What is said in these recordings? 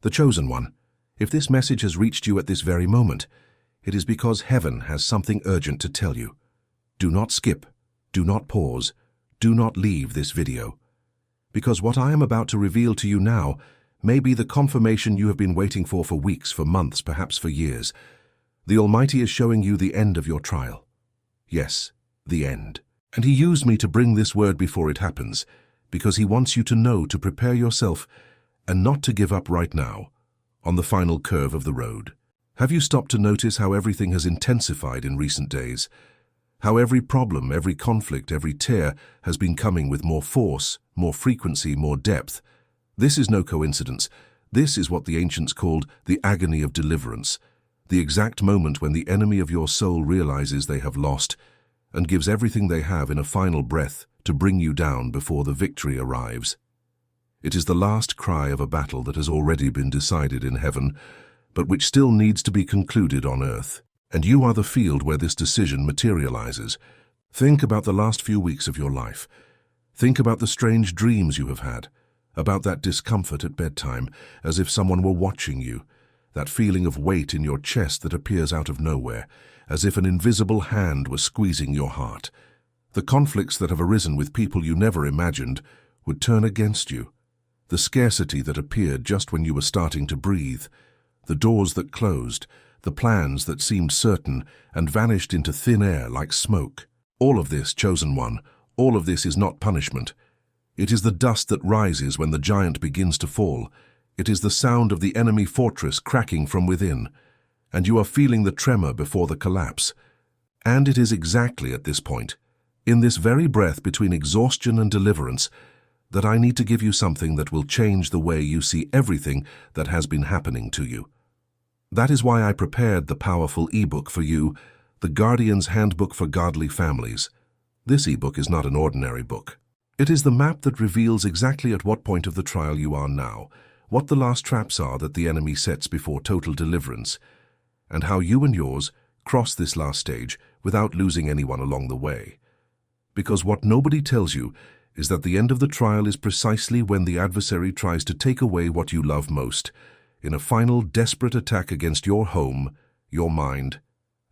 The Chosen One, if this message has reached you at this very moment, it is because heaven has something urgent to tell you. Do not skip, do not pause, do not leave this video. Because what I am about to reveal to you now may be the confirmation you have been waiting for weeks, for months, perhaps for years. The Almighty is showing you the end of your trial. Yes, the end. And He used me to bring this word before it happens, because He wants you to know to prepare yourself and not to give up right now, on the final curve of the road. Have you stopped to notice how everything has intensified in recent days? How every problem, every conflict, every tear has been coming with more force, more frequency, more depth. This is no coincidence. This is what the ancients called the agony of deliverance, the exact moment when the enemy of your soul realizes they have lost and gives everything they have in a final breath to bring you down before the victory arrives. It is the last cry of a battle that has already been decided in heaven, but which still needs to be concluded on earth. And you are the field where this decision materializes. Think about the last few weeks of your life. Think about the strange dreams you have had, about that discomfort at bedtime, as if someone were watching you, that feeling of weight in your chest that appears out of nowhere, as if an invisible hand was squeezing your heart. The conflicts that have arisen with people you never imagined would turn against you. The scarcity that appeared just when you were starting to breathe. The doors that closed, the plans that seemed certain and vanished into thin air like smoke. All of this, Chosen One, all of this is not punishment. It is the dust that rises when the giant begins to fall. It is the sound of the enemy fortress cracking from within, and you are feeling the tremor before the collapse. And it is exactly at this point, in this very breath between exhaustion and deliverance, that I need to give you something that will change the way you see everything that has been happening to you. That is why I prepared the powerful ebook for you, The Guardian's Handbook for Godly Families. This ebook is not an ordinary book. It is the map that reveals exactly at what point of the trial you are now, what the last traps are that the enemy sets before total deliverance, and how you and yours cross this last stage without losing anyone along the way. Because what nobody tells you is that the end of the trial is precisely when the adversary tries to take away what you love most, in a final desperate attack against your home, your mind,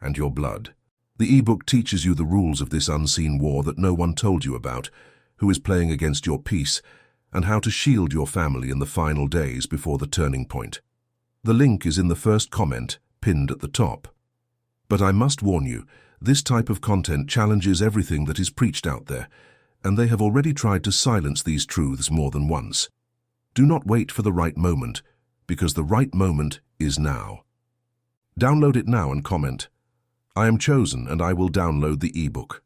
and your blood. The ebook teaches you the rules of this unseen war that no one told you about, who is playing against your peace, and how to shield your family in the final days before the turning point. The link is in the first comment, pinned at the top. But I must warn you, this type of content challenges everything that is preached out there, and they have already tried to silence these truths more than once. Do not wait for the right moment, because the right moment is now. Download it now and comment, "I am chosen and I will download the ebook."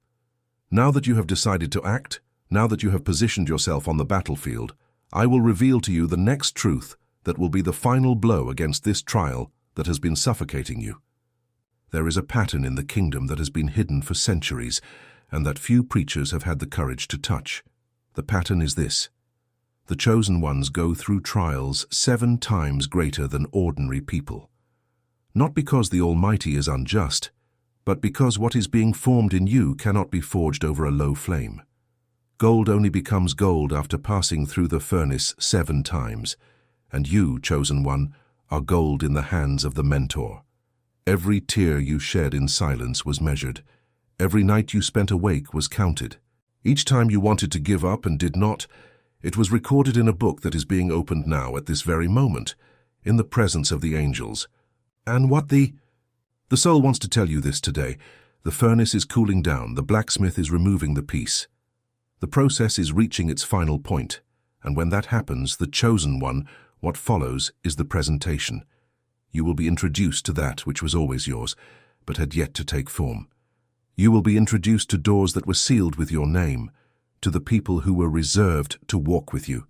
Now that you have decided to act, now that you have positioned yourself on the battlefield, I will reveal to you the next truth that will be the final blow against this trial that has been suffocating you. There is a pattern in the kingdom that has been hidden for centuries and that few preachers have had the courage to touch. The pattern is this. The chosen ones go through trials 7 times greater than ordinary people. Not because the Almighty is unjust, but because what is being formed in you cannot be forged over a low flame. Gold only becomes gold after passing through the furnace 7 times, and you, chosen one, are gold in the hands of the Mentor. Every tear you shed in silence was measured. Every night you spent awake was counted. Each time you wanted to give up and did not, it was recorded in a book that is being opened now at this very moment, in the presence of the angels. And what the soul wants to tell you this today. The furnace is cooling down, the blacksmith is removing the piece. The process is reaching its final point, and when that happens, the chosen one, what follows is the presentation. You will be introduced to that which was always yours, but had yet to take form. You will be introduced to doors that were sealed with your name, to the people who were reserved to walk with you,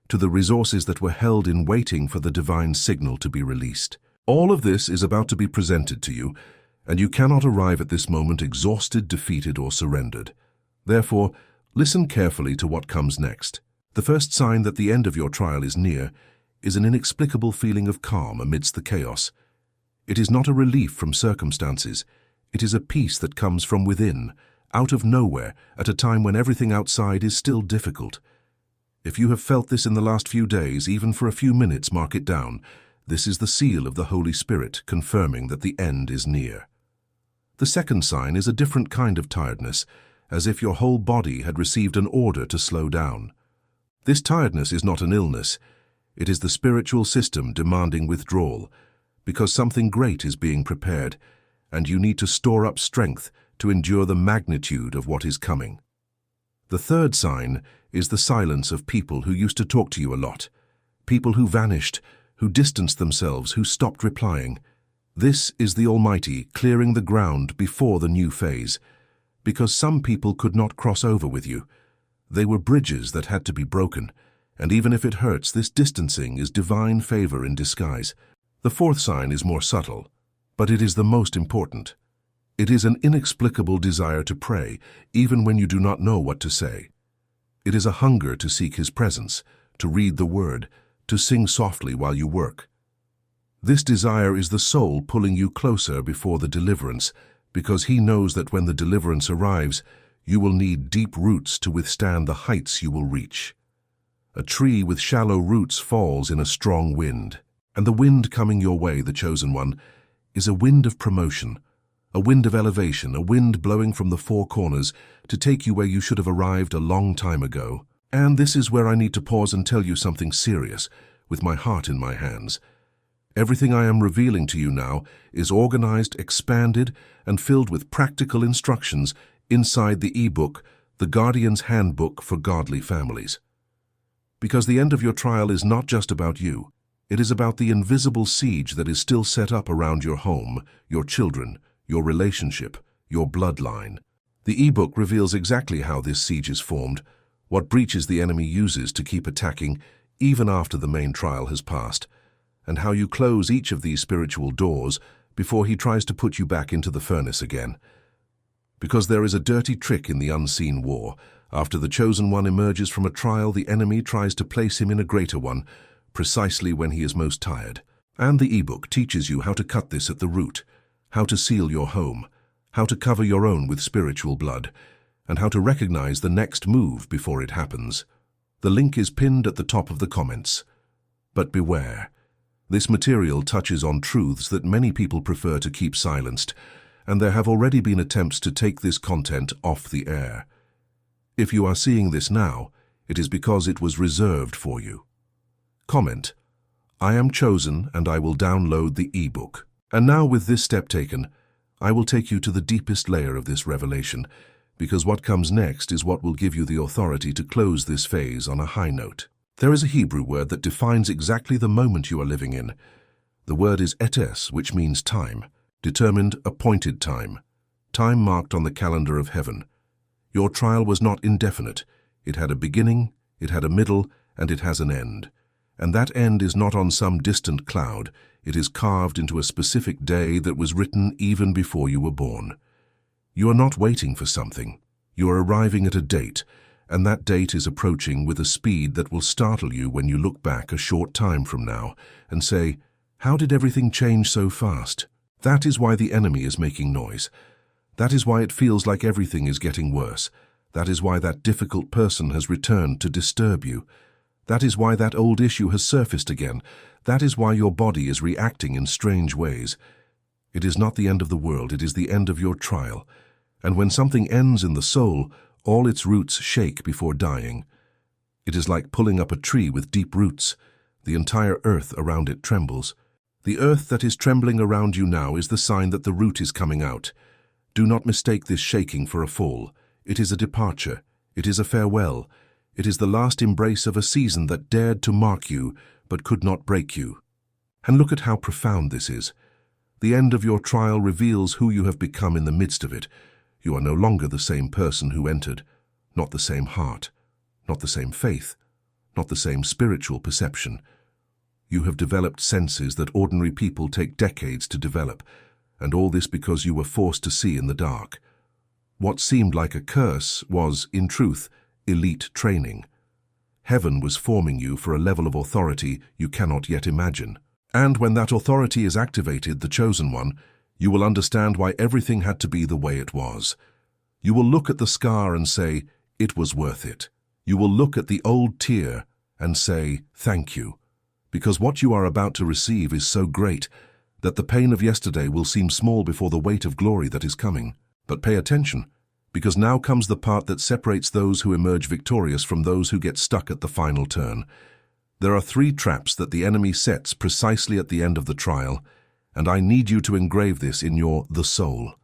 to the resources that were held in waiting for the divine signal to be released. All of this is about to be presented to you, and you cannot arrive at this moment exhausted, defeated, or surrendered. Therefore, listen carefully to what comes next. The first sign that the end of your trial is near is an inexplicable feeling of calm amidst the chaos. It is not a relief from circumstances. It is a peace that comes from within, out of nowhere, at a time when everything outside is still difficult. If you have felt this in the last few days, even for a few minutes, mark it down, This is the seal of the Holy Spirit, confirming that the end is near. The second sign is a different kind of tiredness, as if your whole body had received an order to slow down. This tiredness is not an illness. It is the spiritual system demanding withdrawal, because something great is being prepared, and you need to store up strength to endure the magnitude of what is coming. The third sign is the silence of people who used to talk to you a lot, people who vanished, who distanced themselves, who stopped replying. This is the Almighty clearing the ground before the new phase, because some people could not cross over with you. They were bridges that had to be broken, and even if it hurts, this distancing is divine favor in disguise. The fourth sign is more subtle, but it is the most important. It is an inexplicable desire to pray, even when you do not know what to say. It is a hunger to seek His presence, to read the Word, to sing softly while you work. This desire is the soul pulling you closer before the deliverance, because He knows that when the deliverance arrives, you will need deep roots to withstand the heights you will reach. A tree with shallow roots falls in a strong wind, and the wind coming your way, the chosen one, is a wind of promotion, a wind of elevation, a wind blowing from the four corners to take you where you should have arrived a long time ago. And this is where I need to pause and tell you something serious, with my heart in my hands. Everything I am revealing to you now is organized, expanded, and filled with practical instructions inside the e-book, The Guardian's Handbook for Godly Families. Because the end of your trial is not just about you. It is about the invisible siege that is still set up around your home, your children, your relationship, your bloodline. The e-book reveals exactly how this siege is formed, what breaches the enemy uses to keep attacking even after the main trial has passed, and how you close each of these spiritual doors before he tries to put you back into the furnace again. Because there is a dirty trick in the unseen war. After the chosen one emerges from a trial, the enemy tries to place him in a greater one, precisely when he is most tired. And the e-book teaches you how to cut this at the root, how to seal your home, how to cover your own with spiritual blood, and how to recognize the next move before it happens. The link is pinned at the top of the comments. But beware. This material touches on truths that many people prefer to keep silenced, and there have already been attempts to take this content off the air. If you are seeing this now, it is because it was reserved for you. Comment: I am chosen and I will download the e-book. And now, with this step taken, I will take you to the deepest layer of this revelation, because what comes next is what will give you the authority to close this phase on a high note. There is a Hebrew word that defines exactly the moment you are living in. The word is etes, which means time, determined, appointed time, time marked on the calendar of heaven. Your trial was not indefinite. It had a beginning, it had a middle, and it has an end. And that end is not on some distant cloud. It is carved into a specific day that was written even before you were born. You are not waiting for something. You are arriving at a date, and that date is approaching with a speed that will startle you when you look back a short time from now and say, "How did everything change so fast?" That is why the enemy is making noise. That is why it feels like everything is getting worse. That is why that difficult person has returned to disturb you. That is why that old issue has surfaced again. That is why your body is reacting in strange ways. It is not the end of the world, it is the end of your trial. And when something ends in the soul, all its roots shake before dying. It is like pulling up a tree with deep roots. The entire earth around it trembles. The earth that is trembling around you now is the sign that the root is coming out. Do not mistake this shaking for a fall. It is a departure. It is a farewell. It is the last embrace of a season that dared to mark you, but could not break you. And look at how profound this is. The end of your trial reveals who you have become in the midst of it. You are no longer the same person who entered, not the same heart, not the same faith, not the same spiritual perception. You have developed senses that ordinary people take decades to develop, and all this because you were forced to see in the dark. What seemed like a curse was, in truth, elite training. Heaven was forming you for a level of authority you cannot yet imagine. And when that authority is activated, the chosen one, you will understand why everything had to be the way it was. You will look at the scar and say, "It was worth it." You will look at the old tear and say, "Thank you," Because what you are about to receive is so great that the pain of yesterday will seem small before the weight of glory that is coming. But pay attention, because now comes the part that separates those who emerge victorious from those who get stuck at the final turn. There are 3 traps that the enemy sets precisely at the end of the trial, and I need you to engrave this in the soul.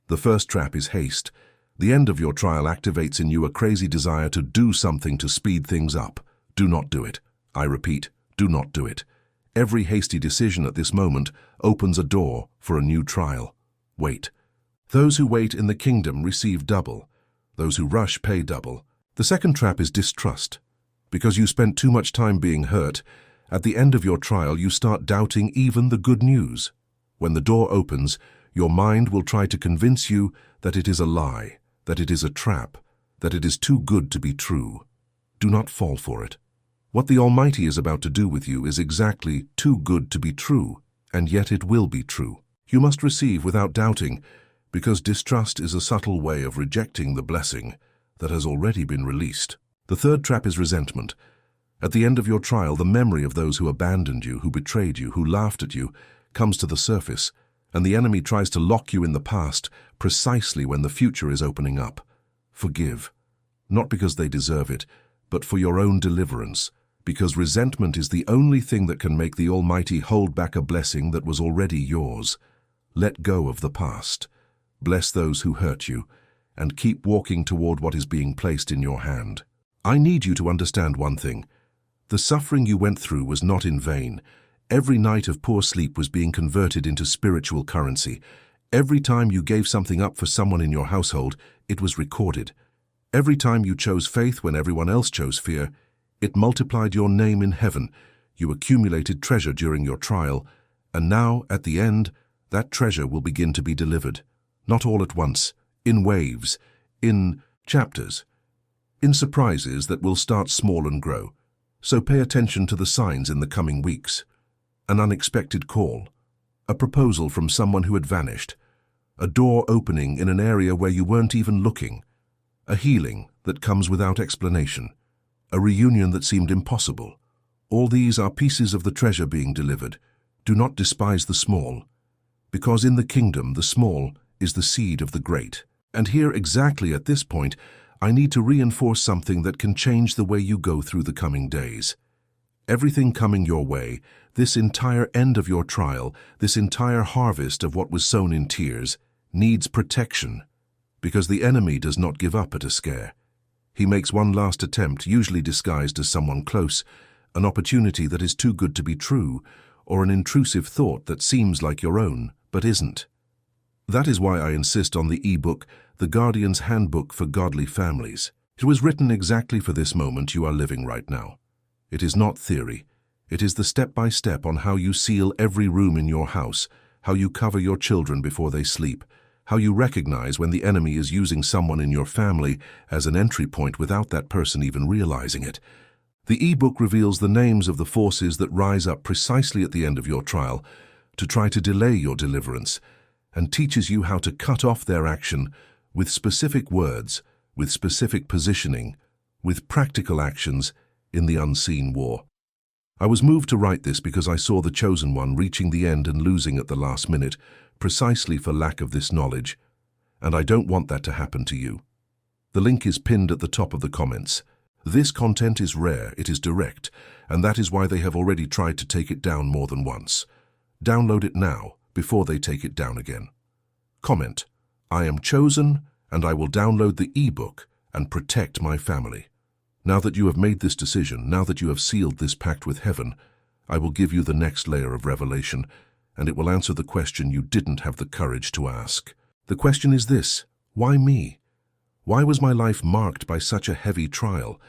The first trap is haste. The end of your trial activates in you a crazy desire to do something to speed things up. Do not do it. I repeat, do not do it. Every hasty decision at this moment opens a door for a new trial. Wait. Those who wait in the kingdom receive double. Those who rush pay double. The second trap is distrust. Because you spent too much time being hurt, at the end of your trial you start doubting even the good news. When the door opens, your mind will try to convince you that it is a lie, that it is a trap, that it is too good to be true. Do not fall for it. What the Almighty is about to do with you is exactly too good to be true, and yet it will be true. You must receive without doubting, because distrust is a subtle way of rejecting the blessing that has already been released. The third trap is resentment. At the end of your trial, the memory of those who abandoned you, who betrayed you, who laughed at you, comes to the surface, and the enemy tries to lock you in the past precisely when the future is opening up. Forgive, not because they deserve it, but for your own deliverance, because resentment is the only thing that can make the Almighty hold back a blessing that was already yours. Let go of the past. Bless those who hurt you, and keep walking toward what is being placed in your hand. I need you to understand one thing. The suffering you went through was not in vain. Every night of poor sleep was being converted into spiritual currency. Every time you gave something up for someone in your household, it was recorded. Every time you chose faith when everyone else chose fear, it multiplied your name in heaven. You accumulated treasure during your trial, and now, at the end, that treasure will begin to be delivered. Not all at once, in waves, in chapters, in surprises that will start small and grow. So pay attention to the signs in the coming weeks. An unexpected call, a proposal from someone who had vanished, a door opening in an area where you weren't even looking, a healing that comes without explanation, a reunion that seemed impossible. All these are pieces of the treasure being delivered. Do not despise the small, because in the kingdom the small is the seed of the great. And here exactly at this point, I need to reinforce something that can change the way you go through the coming days. Everything coming your way, this entire end of your trial, this entire harvest of what was sown in tears, needs protection, because the enemy does not give up at a scare. He makes one last attempt, usually disguised as someone close, an opportunity that is too good to be true, or an intrusive thought that seems like your own, but isn't. That is why I insist on the e-book, The Guardian's Handbook for Godly Families. It was written exactly for this moment you are living right now. It is not theory. It is the step-by-step on how you seal every room in your house, how you cover your children before they sleep, how you recognize when the enemy is using someone in your family as an entry point without that person even realizing it. The e-book reveals the names of the forces that rise up precisely at the end of your trial to try to delay your deliverance, and teaches you how to cut off their action with specific words, with specific positioning, with practical actions in the unseen war. I was moved to write this because I saw the chosen one reaching the end and losing at the last minute, precisely for lack of this knowledge, and I don't want that to happen to you. The link is pinned at the top of the comments. This content is rare, it is direct, and that is why they have already tried to take it down more than once. Download it now, before they take it down again. Comment, I am chosen, and I will download the e-book and protect my family. Now that you have made this decision, now that you have sealed this pact with heaven, I will give you the next layer of revelation, and it will answer the question you didn't have the courage to ask. The question is this: why me? Why was my life marked by such a heavy trial?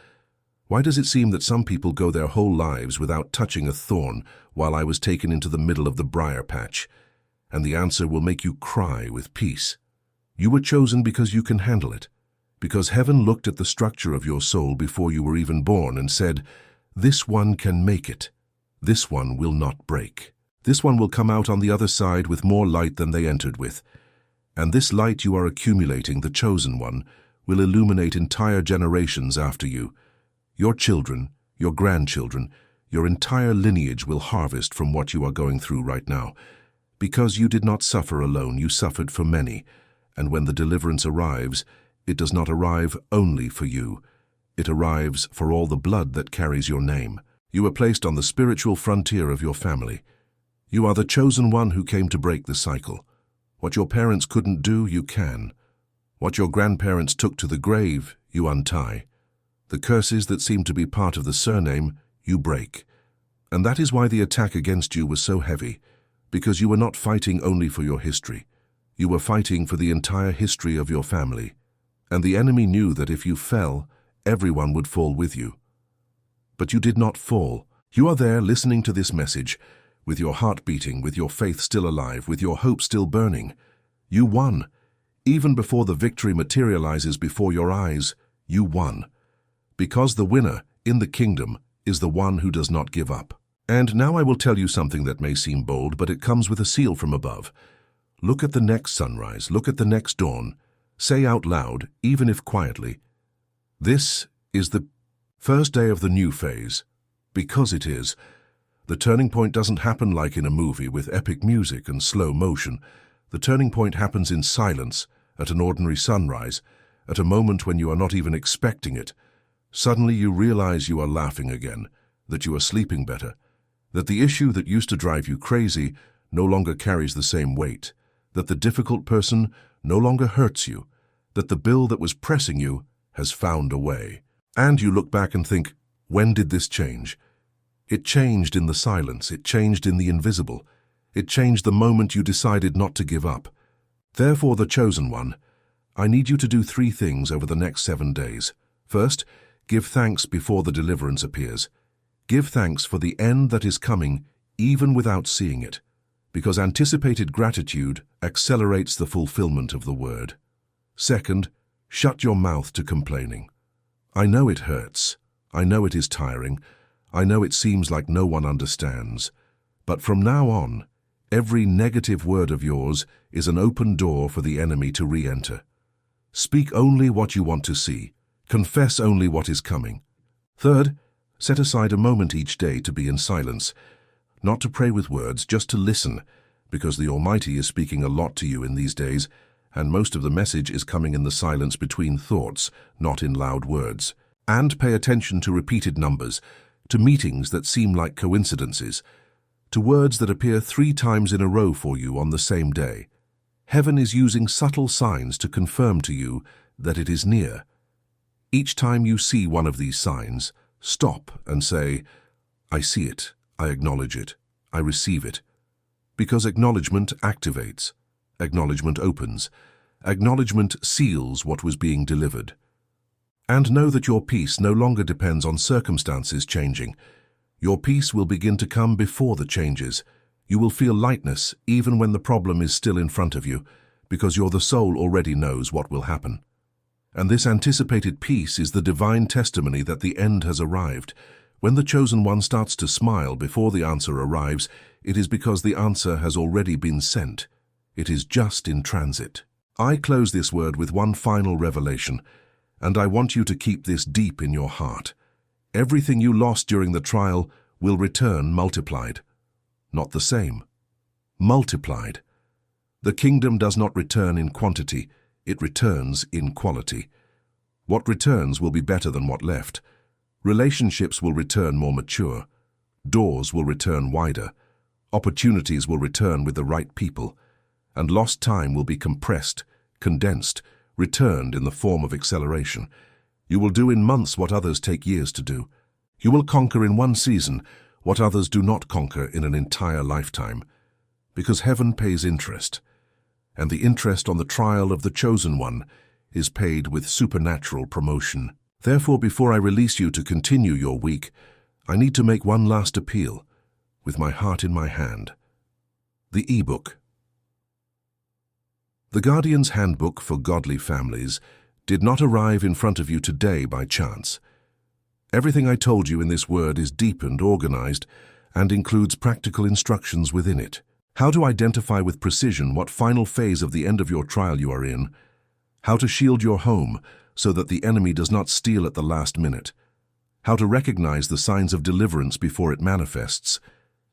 Why does it seem that some people go their whole lives without touching a thorn while I was taken into the middle of the briar patch? And the answer will make you cry with peace. You were chosen because you can handle it, because heaven looked at the structure of your soul before you were even born and said, this one can make it. This one will not break. This one will come out on the other side with more light than they entered with. And this light you are accumulating, the chosen one, will illuminate entire generations after you. Your children, your grandchildren, Your entire lineage will harvest from what you are going through right now. Because you did not suffer alone, you suffered for many, and when the deliverance arrives, it does not arrive only for you. It arrives for all the blood that carries your name. You are placed on the spiritual frontier of your family. You are the chosen one who came to break the cycle. What your parents couldn't do, you can. What your grandparents took to the grave, you untie. The curses that seem to be part of the surname, you break. And that is why the attack against you was so heavy, because you were not fighting only for your history. You were fighting for the entire history of your family. And the enemy knew that if you fell, everyone would fall with you. But you did not fall. You are there listening to this message, with your heart beating, with your faith still alive, with your hope still burning. You won. Even before the victory materializes before your eyes, you won. Because the winner in the kingdom is the one who does not give up. And now I will tell you something that may seem bold, but it comes with a seal from above. Look at the next sunrise, look at the next dawn. Say out loud, even if quietly, this is the first day of the new phase. Because it is. The turning point doesn't happen like in a movie with epic music and slow motion. The turning point happens in silence, at an ordinary sunrise, at a moment when you are not even expecting it. Suddenly you realize you are laughing again, that you are sleeping better, that the issue that used to drive you crazy no longer carries the same weight, that the difficult person no longer hurts you, that the bill that was pressing you has found a way. And you look back and think, when did this change? It changed in the silence, it changed in the invisible, it changed the moment you decided not to give up. Therefore, the chosen one, I need you to do 3 things over the next 7 days. First, give thanks before the deliverance appears. Give thanks for the end that is coming, even without seeing it, because anticipated gratitude accelerates the fulfillment of the word. Second, shut your mouth to complaining. I know it hurts. I know it is tiring. I know it seems like no one understands. But from now on, every negative word of yours is an open door for the enemy to re-enter. Speak only what you want to see. Confess only what is coming. Third, set aside a moment each day to be in silence, not to pray with words, just to listen, because the Almighty is speaking a lot to you in these days, and most of the message is coming in the silence between thoughts, not in loud words. And pay attention to repeated numbers, to meetings that seem like coincidences, to words that appear 3 times in a row for you on the same day. Heaven is using subtle signs to confirm to you that it is near. Each time you see one of these signs, stop and say, I see it, I acknowledge it, I receive it. Because acknowledgement activates, acknowledgement opens, acknowledgement seals what was being delivered. And know that your peace no longer depends on circumstances changing. Your peace will begin to come before the changes. You will feel lightness even when the problem is still in front of you, because the soul already knows what will happen. And this anticipated peace is the divine testimony that the end has arrived. When the chosen one starts to smile before the answer arrives, it is because the answer has already been sent. It is just in transit. I close this word with one final revelation, and I want you to keep this deep in your heart. Everything you lost during the trial will return multiplied. Not the same. Multiplied. The kingdom does not return in quantity, it returns in quality. What returns will be better than what left. Relationships will return more mature. Doors will return wider. Opportunities will return with the right people. And lost time will be compressed, condensed, returned in the form of acceleration. You will do in months what others take years to do. You will conquer in one season what others do not conquer in an entire lifetime. Because heaven pays interest, and the interest on the trial of the chosen one is paid with supernatural promotion. Therefore, before I release you to continue your week, I need to make one last appeal, with my heart in my hand. The e-book. The Guardian's Handbook for Godly Families did not arrive in front of you today by chance. Everything I told you in this word is deep and organized and includes practical instructions within it. How to identify with precision what final phase of the end of your trial you are in. How to shield your home so that the enemy does not steal at the last minute. how to recognize the signs of deliverance before it manifests,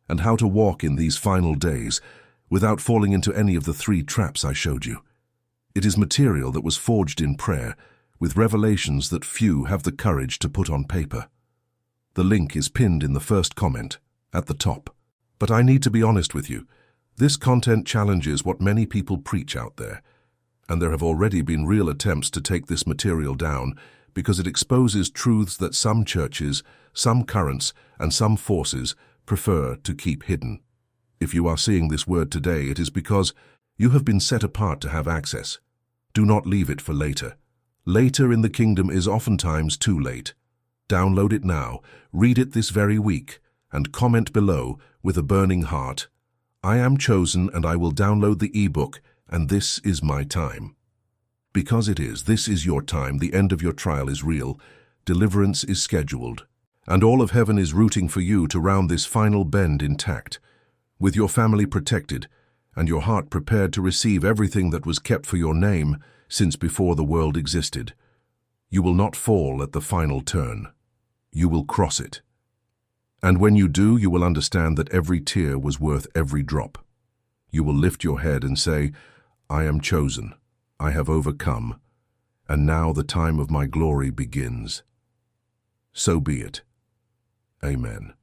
and how to walk in these final days without falling into any of the 3 traps I showed you. It is material that was forged in prayer, with revelations that few have the courage to put on paper. The link is pinned in the first comment, at the top. But I need to be honest with you. This content challenges what many people preach out there, and there have already been real attempts to take this material down because it exposes truths that some churches, some currents, and some forces prefer to keep hidden. If you are seeing this word today, it is because you have been set apart to have access. Do not leave it for later. Later in the kingdom is oftentimes too late. Download it now, read it this very week, and comment below with a burning heart. I am chosen and I will download the ebook, and this is my time. Because this is your time, the end of your trial is real, deliverance is scheduled, and all of heaven is rooting for you to round this final bend intact, with your family protected, and your heart prepared to receive everything that was kept for your name since before the world existed. You will not fall at the final turn. You will cross it. And when you do, you will understand that every tear was worth every drop. You will lift your head and say, I am chosen, I have overcome, and now the time of my glory begins. So be it. Amen.